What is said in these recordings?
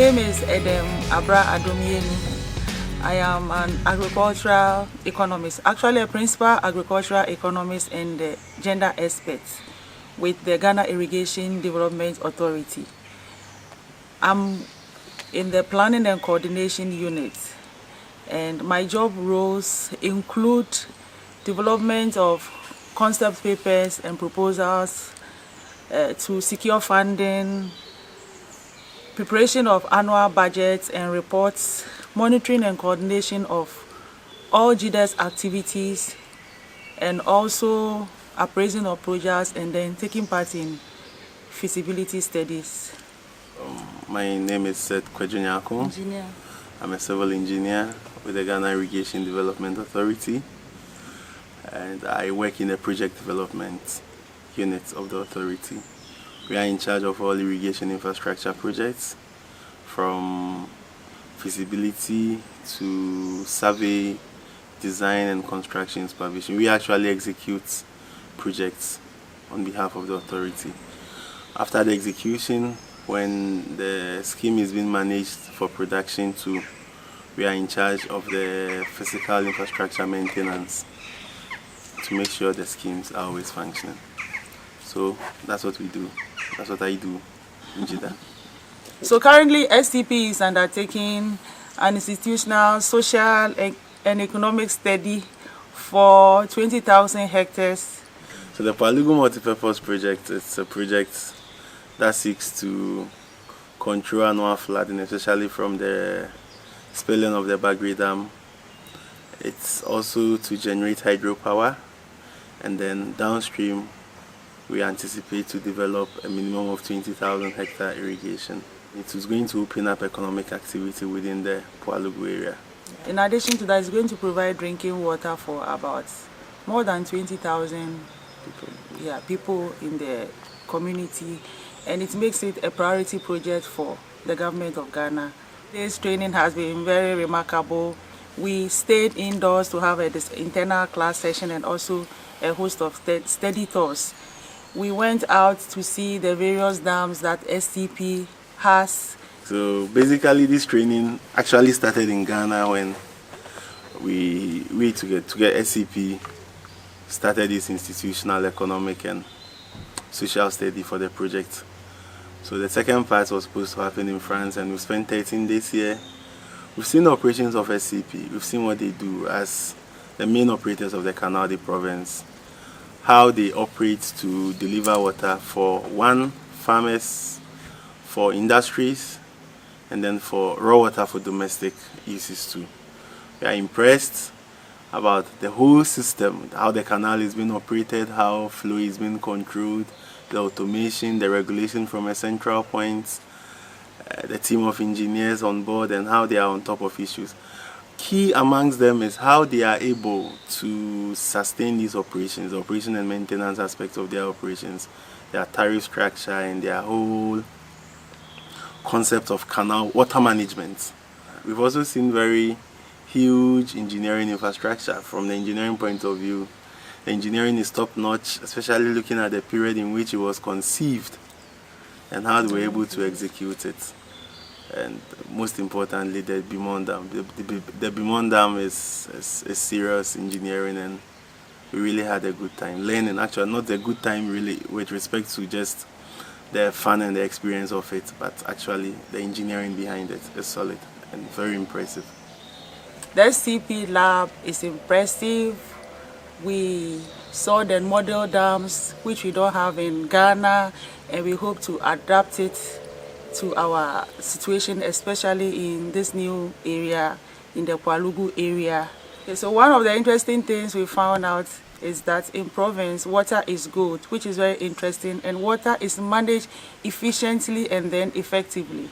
name is Edem Abra Adomieni. I am an agricultural economist, actually a principal agricultural economist and gender expert with the Ghana Irrigation Development Authority. I'm in the planning and coordination unit, and my job roles include development of concept papers and proposals to secure funding, preparation of annual budgets and reports, monitoring and coordination of all GIDA's activities, and also appraising of projects and then taking part in feasibility studies. My name is quelques. Engineer. I'm a civil engineer with the Ghana Irrigation Development Authority, and I work in the project development unit of the authority. We are in charge of all irrigation infrastructure projects, from feasibility to survey, design and construction supervision. We actually execute projects on behalf of the authority. After the execution, when the scheme is being managed for production too, we are in charge of the physical infrastructure maintenance to make sure the schemes are always functioning. So that's what we do. That's what I do in GIDA. So currently STP is undertaking an institutional, social and economic study for 20,000 hectares. So the Palugu Multipurpose Project is a project that seeks to control annual flooding, especially from the spilling of the Bagre Dam. It's also to generate hydropower, and then downstream we anticipate to develop a minimum of 20,000 hectare irrigation. It is going to open up economic activity within the Palugu area. In addition to that, it's going to provide drinking water for about more than 20,000 people in the community, and it makes it a priority project for the government of Ghana. This training has been very remarkable. We stayed indoors to have this internal class session and also a host of study tours. We went out to see the various dams that STP has. So basically this training actually started in Ghana when we together SCP started this institutional, economic and social study for the project. So the second part was supposed to happen in France, and we spent 13 days here. We've seen the operations of SCP. We've seen what they do as the main operators of the Canal de Province, how they operate to deliver water for farmers, for industries, and then for raw water for domestic uses too. We are impressed about the whole system, how the canal is being operated, how flow is being controlled, the automation, the regulation from a central point, the team of engineers on board, and how they are on top of issues. Key amongst them is how they are able to sustain these operations, the operation and maintenance aspects of their operations, their tariff structure, and their whole concept of canal water management. We've also seen very huge engineering infrastructure. From the engineering point of view, the engineering is top-notch, especially looking at the period in which it was conceived and how they were able to execute it. And most importantly, the Bimon Dam. The Bimon Dam is serious engineering, and we really had a good time learning. Actually, not a good time really with respect to just the fun and the experience of it, but actually the engineering behind it is solid and very impressive. The SCP lab is impressive. We saw the model dams, which we don't have in Ghana, and we hope to adapt it to our situation, especially in this new area, in the Palugu area. Okay, so one of the interesting things we found out is that in province, water is good, which is very interesting, and water is managed efficiently and then effectively.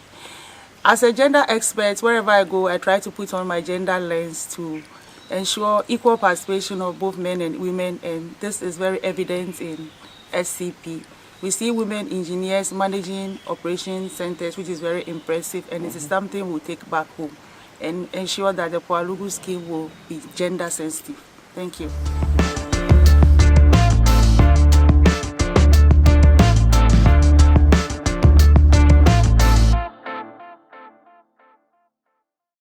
As a gender expert, wherever I go, I try to put on my gender lens to ensure equal participation of both men and women, and this is very evident in SCP. We see women engineers managing operation centers, which is very impressive, and it is something we'll take back home and ensure that the Palugu scheme will be gender sensitive. Thank you.